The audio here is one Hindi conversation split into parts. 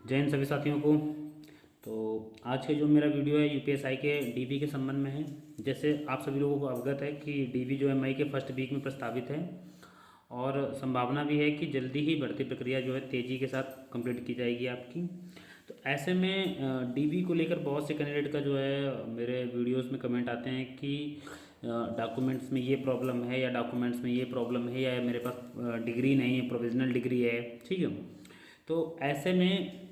जय हिंद सभी साथियों को। तो आज के जो मेरा वीडियो है यूपीएसआई के डीवी के संबंध में है। जैसे आप सभी लोगों को अवगत है कि डीवी जो है मई के फर्स्ट वीक में प्रस्तावित है और संभावना भी है कि जल्दी ही भर्ती प्रक्रिया जो है तेज़ी के साथ कंप्लीट की जाएगी आपकी। तो ऐसे में डीवी को लेकर बहुत से कैंडिडेट का जो है मेरे वीडियोस में कमेंट आते हैं कि डॉक्यूमेंट्स में ये प्रॉब्लम है या डॉक्यूमेंट्स में ये प्रॉब्लम है या मेरे पास डिग्री नहीं है, प्रोविजनल डिग्री है। ठीक है। तो ऐसे में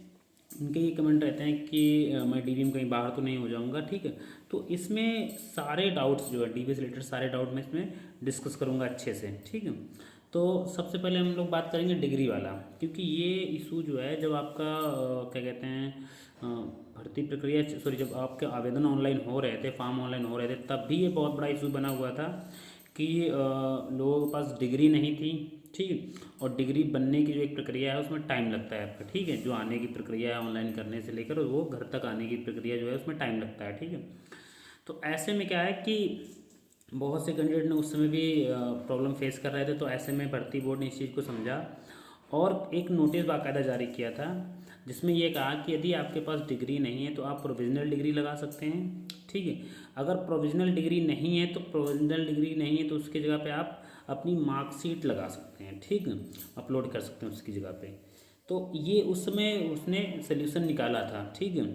उनके ये कमेंट रहते हैं कि मैं डीवी में कहीं बाहर तो नहीं हो जाऊंगा। ठीक है। तो इसमें सारे डाउट्स जो है डीवी से रिलेटेड सारे डाउट मैं इसमें डिस्कस करूंगा अच्छे से। ठीक है। तो सबसे पहले हम लोग बात करेंगे डिग्री वाला, क्योंकि ये इशू जो है जब आपका क्या कहते हैं अ, भर्ती प्रक्रिया सॉरी जब आपके आवेदन ऑनलाइन हो रहे थे, फॉर्म ऑनलाइन हो रहे थे, तब भी ये बहुत बड़ा इशू बना हुआ था कि लोगों के पास डिग्री नहीं थी। ठीक है। और डिग्री बनने की जो एक प्रक्रिया है उसमें टाइम लगता है आपका। ठीक है। जो आने की प्रक्रिया है ऑनलाइन करने से लेकर वो घर तक आने की प्रक्रिया जो है उसमें टाइम लगता है। ठीक है। तो ऐसे में क्या है कि बहुत से कैंडिडेट ने उस समय भी प्रॉब्लम फेस कर रहे थे। तो ऐसे में भर्ती बोर्ड ने इस चीज़ को समझा और एक नोटिस बाकायदा जारी किया था जिसमें यह कहा कि यदि आपके पास डिग्री नहीं है तो आप प्रोविजनल डिग्री लगा सकते हैं। ठीक है। अगर प्रोविजनल डिग्री नहीं है तो उसकी जगह पे आप अपनी मार्कशीट लगा सकते हैं। ठीक है। अपलोड कर सकते हैं उसकी जगह पे। तो ये उस समय उसने सोल्यूशन निकाला था। ठीक है।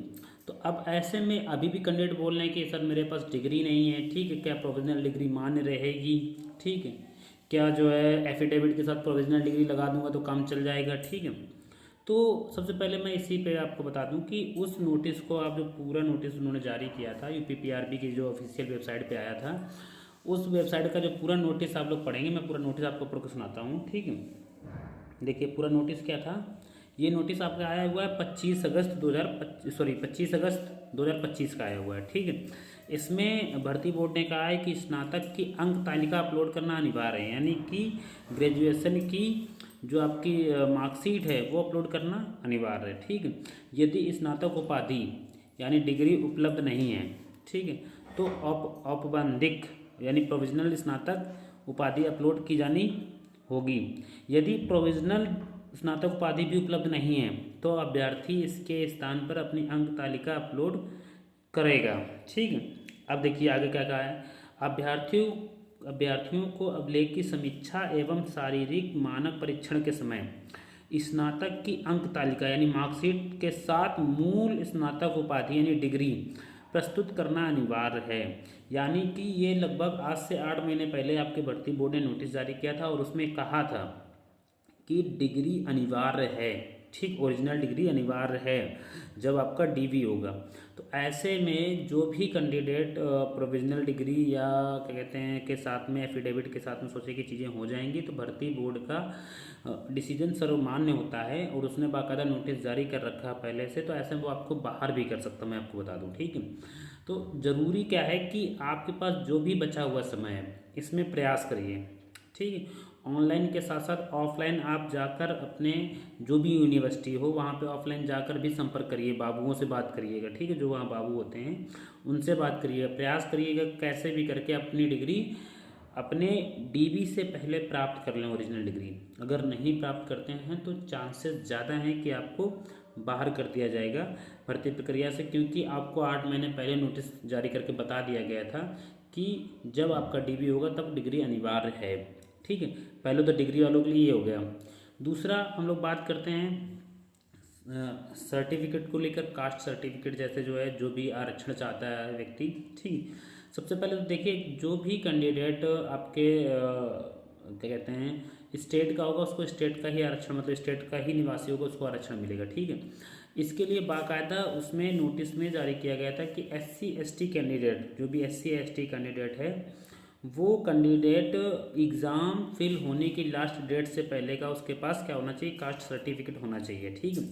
तो अब ऐसे में अभी भी कैंडिडेट बोल रहे हैं कि सर मेरे पास डिग्री नहीं है। ठीक है। क्या प्रोविजनल डिग्री मान्य रहेगी? ठीक है। क्या जो है एफिडेविट के साथ प्रोविजनल डिग्री लगा दूंगा तो काम चल जाएगा? ठीक है। तो सबसे पहले मैं इसी पे आपको बता दूं कि उस नोटिस को आप जो पूरा नोटिस उन्होंने जारी किया था यूपीपीआरबी की जो ऑफिशियल वेबसाइट पे आया था, उस वेबसाइट का जो पूरा नोटिस आप लोग पढ़ेंगे। मैं पूरा नोटिस आपको पढ़ के सुनाता हूँ। ठीक है। देखिए पूरा नोटिस क्या था। ये नोटिस आपका आया हुआ है 25 अगस्त 2025 का आया हुआ है। ठीक है। इसमें भर्ती बोर्ड ने कहा है कि स्नातक की अंक तालिका अपलोड करना अनिवार्य है, यानी कि ग्रेजुएशन की जो आपकी मार्कशीट है वो अपलोड करना अनिवार्य है। ठीक है। यदि स्नातक उपाधि यानी डिग्री उपलब्ध नहीं है, ठीक है, तो औपबंधिक यानी प्रोविजनल स्नातक उपाधि अपलोड की जानी होगी। यदि प्रोविजनल स्नातक उपाधि भी उपलब्ध नहीं है तो अभ्यर्थी इसके स्थान पर अपनी अंक तालिका अपलोड करेगा। ठीक है। अब देखिए आगे क्या कहा है। अभ्यर्थियों अभ्यर्थियों को अभिलेख की समीक्षा एवं शारीरिक मानक परीक्षण के समय स्नातक की अंक तालिका यानी मार्कशीट के साथ मूल स्नातक उपाधि यानी डिग्री प्रस्तुत करना अनिवार्य है। यानी कि ये लगभग आज से 8 महीने पहले आपके भर्ती बोर्ड ने नोटिस जारी किया था और उसमें कहा था कि डिग्री अनिवार्य है। ठीक, ओरिजिनल डिग्री अनिवार्य है जब आपका डीवी होगा। तो ऐसे में जो भी कैंडिडेट प्रोविजनल डिग्री या क्या कहते हैं के साथ में एफिडेविट के साथ में सोचे कि चीज़ें हो जाएंगी तो भर्ती बोर्ड का डिसीजन सर्वमान्य होता है और उसने बाकायदा नोटिस जारी कर रखा है पहले से। तो ऐसे में वो आपको बाहर भी कर सकता, मैं आपको बता दूं। ठीक है। तो ज़रूरी क्या है कि आपके पास जो भी बचा हुआ समय है इसमें प्रयास करिए। ठीक है। ऑनलाइन के साथ साथ ऑफलाइन आप जाकर अपने जो भी यूनिवर्सिटी हो वहाँ पे ऑफलाइन जाकर भी संपर्क करिए, बाबुओं से बात करिएगा। ठीक है। जो वहाँ बाबू होते हैं उनसे बात करिएगा, प्रयास करिएगा कैसे भी करके अपनी डिग्री अपने डीवी से पहले प्राप्त कर लें ओरिजिनल डिग्री। अगर नहीं प्राप्त करते हैं तो चांसेस ज़्यादा हैं कि आपको बाहर कर दिया जाएगा भर्ती प्रक्रिया से, क्योंकि आपको 8 महीने पहले नोटिस जारी करके बता दिया गया था कि जब आपका डीवी होगा तब डिग्री अनिवार्य है। ठीक है। पहले तो डिग्री वालों के लिए ये हो गया। दूसरा हम लोग बात करते हैं सर्टिफिकेट को लेकर। कास्ट सर्टिफिकेट जैसे जो है जो भी आरक्षण चाहता है व्यक्ति। ठीक, सबसे पहले तो देखिए जो भी कैंडिडेट आपके क्या कहते हैं स्टेट का होगा उसको स्टेट का ही आरक्षण मतलब स्टेट का ही निवासी होगा उसको आरक्षण मिलेगा। ठीक है। इसके लिए बाकायदा उसमें नोटिस में जारी किया गया था कि SC ST कैंडिडेट जो भी SC ST कैंडिडेट है वो कैंडिडेट एग्ज़ाम फिल होने की लास्ट डेट से पहले का उसके पास क्या होना चाहिए, कास्ट सर्टिफिकेट होना चाहिए। ठीक है।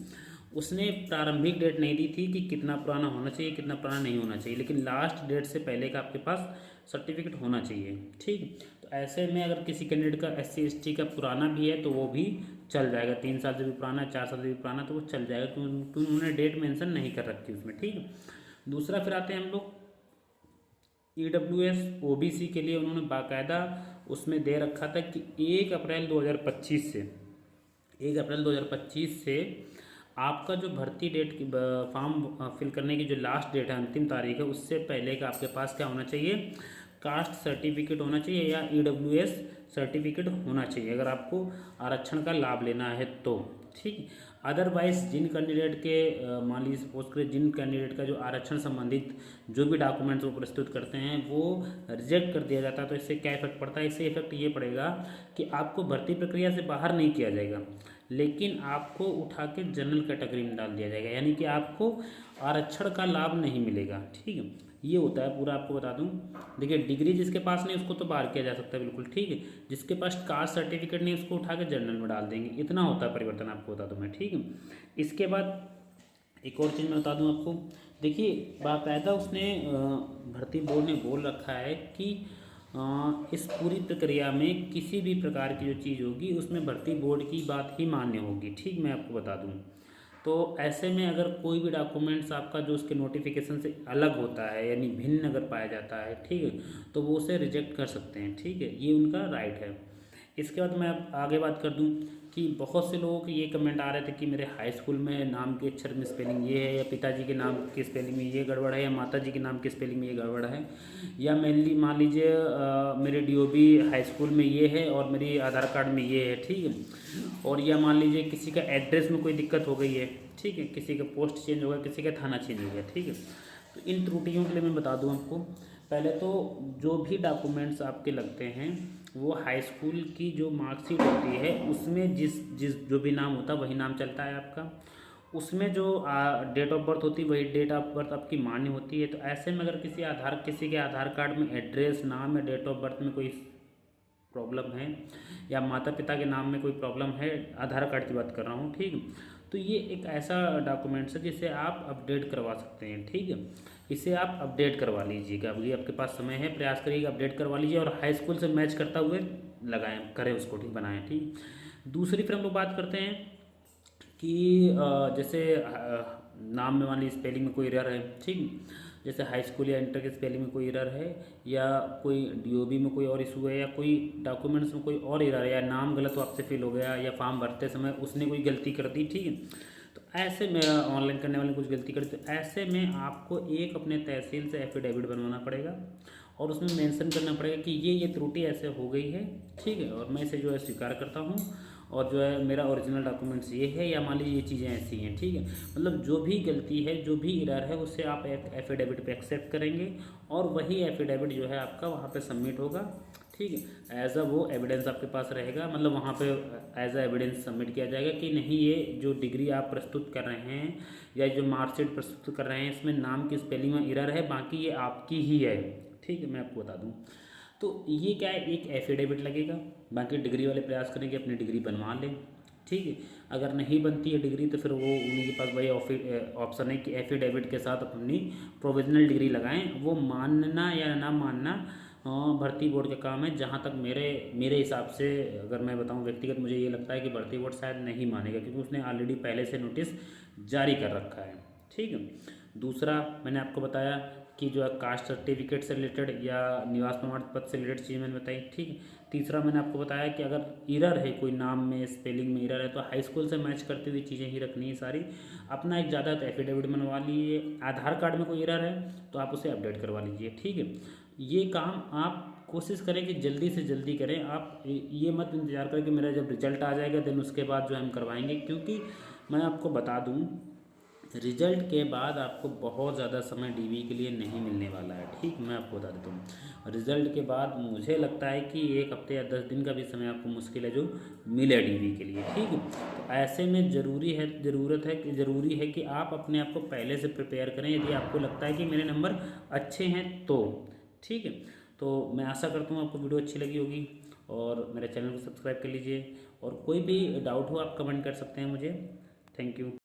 उसने प्रारंभिक डेट नहीं दी थी कि कितना पुराना होना चाहिए कितना पुराना नहीं होना चाहिए, लेकिन लास्ट डेट से पहले का आपके पास सर्टिफिकेट होना चाहिए। ठीक है। तो ऐसे में अगर किसी कैंडिडेट का SC ST का पुराना भी है तो वो भी चल जाएगा, 3 साल से भी पुराना 4 साल से भी पुराना तो वो चल जाएगा, क्योंकि उन्होंने डेट मेंशन नहीं कर रखी उसमें। ठीक है। दूसरा फिर आते हैं हम लोग EWS OBC के लिए। उन्होंने बाकायदा उसमें दे रखा था कि 1 अप्रैल 2025 से आपका जो भर्ती डेट की फॉर्म फिल करने की जो लास्ट डेट है, अंतिम तारीख है, उससे पहले का आपके पास क्या होना चाहिए, कास्ट सर्टिफिकेट होना चाहिए या EWS सर्टिफिकेट होना चाहिए, अगर आपको आरक्षण का लाभ लेना है तो। ठीक, अदरवाइज जिन कैंडिडेट के मान लीजिए सपोज करें, जिन कैंडिडेट का जो आरक्षण संबंधित जो भी डॉक्यूमेंट्स वो प्रस्तुत करते हैं वो रिजेक्ट कर दिया जाता है, तो इससे क्या इफेक्ट पड़ता है, इससे इफेक्ट ये पड़ेगा कि आपको भर्ती प्रक्रिया से बाहर नहीं किया जाएगा, लेकिन आपको उठा के जनरल कैटेगरी में डाल दिया जाएगा, यानी कि आपको आरक्षण का लाभ नहीं मिलेगा। ठीक है, ये होता है पूरा, आपको बता दूं। देखिए, डिग्री जिसके पास नहीं उसको तो बाहर किया जा सकता है बिल्कुल, ठीक है। जिसके पास कास्ट सर्टिफिकेट नहीं उसको उठा के जनरल में डाल देंगे, इतना होता है परिवर्तन, आपको बता दूं मैं, ठीक है। इसके बाद एक और चीज़ मैं बता दूं आपको। देखिए, बाकायदा उसने भर्ती बोर्ड ने बोल रखा है कि इस पूरी प्रक्रिया में किसी भी प्रकार की जो चीज़ होगी उसमें भर्ती बोर्ड की बात ही मान्य होगी। ठीक, मैं आपको बता दूं, तो ऐसे में अगर कोई भी डॉक्यूमेंट्स आपका जो उसके नोटिफिकेशन से अलग होता है, यानी भिन्न अगर पाया जाता है, ठीक है, तो वो उसे रिजेक्ट कर सकते हैं। ठीक है, ये उनका राइट है। इसके बाद मैं अब आगे बात कर दूं कि बहुत से लोगों के ये कमेंट आ रहे थे कि मेरे हाई स्कूल में नाम के अक्षर में स्पेलिंग ये है, या पिताजी के नाम की स्पेलिंग में ये गड़बड़ है, या माता जी के नाम की स्पेलिंग में ये गड़बड़ है, या मेनली मान लीजिए मेरे DOB हाई स्कूल में ये है और मेरी आधार कार्ड में ये है। ठीक है, और या मान लीजिए किसी का एड्रेस में कोई दिक्कत हो गई है, ठीक है, किसी का पोस्ट चेंज हो गया, किसी का थाना चेंज हो गया। ठीक है, तो इन त्रुटियों के लिए मैं बता दूं आपको, पहले तो जो भी डॉक्यूमेंट्स आपके लगते हैं वो हाई स्कूल की जो मार्कशीट होती है उसमें जिस जिस जो भी नाम होता है वही नाम चलता है आपका, उसमें जो डेट ऑफ बर्थ होती है वही डेट ऑफ बर्थ आपकी मान्य होती है। तो ऐसे में अगर किसी के आधार कार्ड में एड्रेस, नाम या डेट ऑफ बर्थ में कोई प्रॉब्लम है, या माता पिता के नाम में कोई प्रॉब्लम है, आधार कार्ड की बात कर रहा हूँ, ठीक है, तो ये एक ऐसा डॉक्यूमेंट्स है जिसे आप अपडेट करवा सकते हैं। ठीक है, इसे आप अपडेट करवा लीजिएगा, अभी आपके पास समय है, प्रयास करिएगा अपडेट करवा लीजिए और हाई स्कूल से मैच करता हुए लगाएं, करें उसको, ठीक, बनाएं। ठीक, दूसरी फिर हम लोग बात करते हैं कि जैसे नाम में मान लीजिए स्पेलिंग में कोई एरर है, ठीक, जैसे हाई स्कूल या इंटर के स्पेलिंग में कोई एरर है, या कोई DOB में कोई और इशू है, या कोई डॉक्यूमेंट्स में कोई और एरर है, या नाम गलत हो आपसे फिल हो गया, या फॉर्म भरते समय उसने कोई गलती कर दी, ठीक है, तो ऐसे में ऑनलाइन करने वाले कुछ गलती करते, तो ऐसे में आपको एक अपने तहसील से एफिडेविट बनवाना पड़ेगा और उसमें मेंशन करना पड़ेगा कि ये त्रुटि ऐसे हो गई है, ठीक है, और मैं इसे जो है स्वीकार करता हूँ, और जो है मेरा ओरिजिनल डॉक्यूमेंट्स ये है, या मान लीजिए ये चीज़ें ऐसी हैं। ठीक है, मतलब जो भी गलती है, जो भी एरर है, उससे आप एफिडेविट पे एक्सेप्ट करेंगे और वही एफिडेविट जो है आपका वहाँ पे सबमिट होगा। ठीक है, एज अ वो एविडेंस आपके पास रहेगा, मतलब वहाँ पे एज अ एविडेंस सबमिट किया जाएगा कि नहीं, ये जो डिग्री आप प्रस्तुत कर रहे हैं या जो मार्कशीट प्रस्तुत कर रहे हैं इसमें नाम की स्पेलिंग में एरर है, बाकी ये आपकी ही है। ठीक है, मैं आपको बता दूँ, तो ये क्या है, एक एफिडेविट लगेगा, बाकी डिग्री वाले प्रयास करें कि अपनी डिग्री बनवा लें। ठीक है, अगर नहीं बनती है डिग्री तो फिर वो उन्हीं के पास वही ऑप्शन है कि एफिडेविट के साथ अपनी प्रोविजनल डिग्री लगाएं। वो मानना या ना मानना भर्ती बोर्ड का काम है। जहाँ तक मेरे हिसाब से अगर मैं बताऊं व्यक्तिगत, मुझे ये लगता है कि भर्ती बोर्ड शायद नहीं मानेगा, क्योंकि उसने ऑलरेडी पहले से नोटिस जारी कर रखा है। ठीक है, दूसरा मैंने आपको बताया कि जो है कास्ट सर्टिफिकेट से रिलेटेड या निवास प्रमाण पत्र से रिलेटेड चीज़ मैंने बताई। ठीक, तीसरा मैंने आपको बताया कि अगर एरर है कोई नाम में, स्पेलिंग में एरर है, तो हाई स्कूल से मैच करती हुई चीज़ें ही रखनी है सारी। अपना एक ज़्यादा तो एफिडेविट बनवा लीजिए, आधार कार्ड में कोई एरर है तो आप उसे अपडेट करवा लीजिए। ठीक है, ये काम आप कोशिश करें कि जल्दी से जल्दी करें। आप ये मत इंतज़ार करें कि मेरा जब रिजल्ट आ जाएगा देन उसके बाद जो हम करवाएंगे, क्योंकि मैं आपको बता दूं रिजल्ट के बाद आपको बहुत ज़्यादा समय DV के लिए नहीं मिलने वाला है। ठीक, मैं आपको बता देता हूँ, रिजल्ट के बाद मुझे लगता है कि 1 हफ्ते या 10 दिन का भी समय आपको मुश्किल है जो मिले DV के लिए। ठीक है, तो ऐसे में ज़रूरी है कि आप अपने आप को पहले से प्रिपेयर करें, यदि आपको लगता है कि मेरे नंबर अच्छे हैं तो। ठीक है, तो मैं आशा करता हूँ आपको वीडियो अच्छी लगी होगी और मेरे चैनल को सब्सक्राइब कर लीजिए, और कोई भी डाउट हो आप कमेंट कर सकते हैं मुझे। Thank you.